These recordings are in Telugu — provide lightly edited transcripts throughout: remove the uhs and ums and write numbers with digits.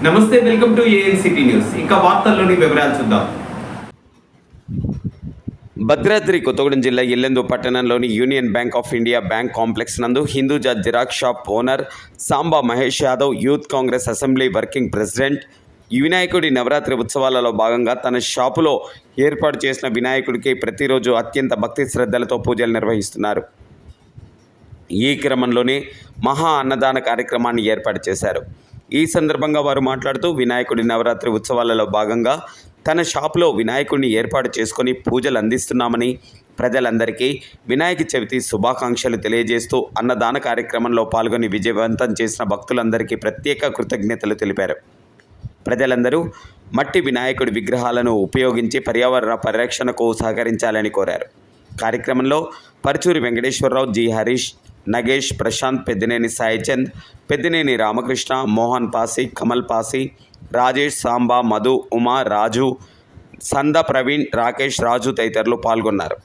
నమస్తే, వెల్కమ్ టు ఏఎన్సిటీ న్యూస్. ఇక వార్తల్లోని వివరాలు చూద్దాం. భద్రాద్రి కొత్తగూడెం జిల్లా ఇల్లెందు పట్టణంలోని union bank of India bank complex నందు Hinduja xerox shop owner Samba Mahesh Yadav youth Congress assembly working president వినాయకుడి నవరాత్రి ఉత్సవాలలో భాగంగా తన షాపులో ఏర్పాటు చేసిన వినాయకుడికి ప్రతిరోజు అత్యంత భక్తి శ్రద్ధలతో పూజలు నిర్వహిస్తున్నారు. ఈ క్రమంలోనే మహా అన్నదాన కార్యక్రమాన్ని ఏర్పాటు చేశారు. ఈ సందర్భంగా వారు మాట్లాడుతూ వినాయకుడి నవరాత్రి ఉత్సవాలలో భాగంగా తన షాపులో వినాయకుడిని ఏర్పాటు చేసుకొని పూజలు అందిస్తున్నామని, ప్రజలందరికీ వినాయక చవితి శుభాకాంక్షలు తెలియజేస్తూ అన్నదాన కార్యక్రమంలో పాల్గొని విజయవంతం చేసిన భక్తులందరికీ ప్రత్యేక కృతజ్ఞతలు తెలిపారు. ప్రజలందరూ మట్టి వినాయకుడి విగ్రహాలను ఉపయోగించి పర్యావరణ పరిరక్షణకు సహకరించాలని కోరారు. కార్యక్రమంలో పరుచూరి వెంకటేశ్వరరావు, జి హరీష్, నగేష్, ప్రశాంత్, పెద్దినేని సాయిచంద్, పెద్దినేని రామకృష్ణ, మోహన్ పాసి, కమల్ పాసి, రాజేష్, సాంబా, మధు, ఉమా, రాజు, సంద ప్రవీణ్, రాకేష్, రాజు తదితరులు పాల్గొన్నారు.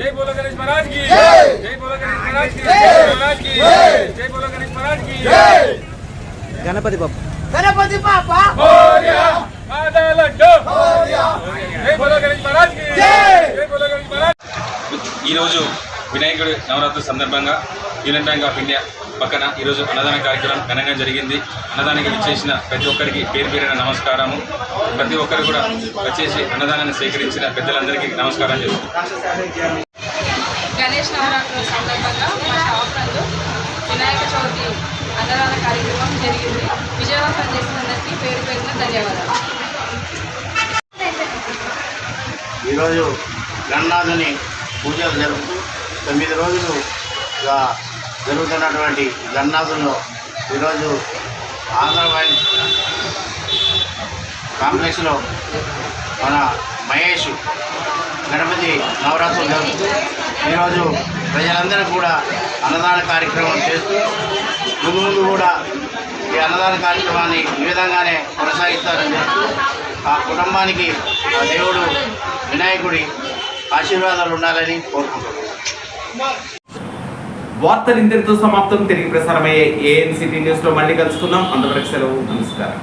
जय बोलो गणेश महाराज की जय बोलो गणेश महाराज की जय महाराज की जय बोलो गणेश महाराज की जय गणपति बापा मोरया आधा लड्डू मोरया जय बोलो गणेश महाराज की जय बोलो गणेश महाराज। ఈ రోజు వినాయకుడి నవరాత్రి సందర్భంగా యూనియన్ బ్యాంక్ ఆఫ్ ఇండియా పక్కన ఈరోజు అన్నదాన కార్యక్రమం ఘనంగా జరిగింది. అన్నదానానికి విచ్చేసిన ప్రతి ఒక్కరికి పేరు పేరున నమస్కారము. ప్రతి ఒక్కరు కూడా వచ్చేసి అన్నదానాన్ని సేకరించిన పెద్దలందరికీ నమస్కారం చేస్తున్నాను. గణేష్ నవరాత్రుల సందర్భంగా మా షాప్ నందు వినాయక చవితి అన్నదాన కార్యక్రమం జరిగింది. విజయవంతం చేసినందుకు పేరు పేరున ధన్యవాదాలు. ఈరోజు గణనాథుని పూజలు జరుపుతూ 9 రోజులుగా జరుగుతున్నటువంటి గణనాథుల్లో ఈరోజు ఆంధ్ర బ్యాంక్ కాంప్లెక్స్లో మన మహేష్ గణపతి నవరాత్రులు జరుగుతూ ఈరోజు ప్రజలందరూ కూడా అన్నదాన కార్యక్రమం చేస్తూ ముందు కూడా ఈ అన్నదాన కార్యక్రమాన్ని ఈ విధంగానే కొనసాగిస్తారని చెప్తూ ఆ కుటుంబానికి ఆ దేవుడు వినాయకుడి ఆశీర్వాదాలు ఉండాలని కోరుకుంటున్నాను. వార్తలు ఇంతటితో సమాప్తం. తిరిగి ప్రసారమయ్యే ఏఎన్సిటీ న్యూస్లో మళ్ళీ కలుసుకుందాం. అంతవరకు సెలవు. నమస్కారం.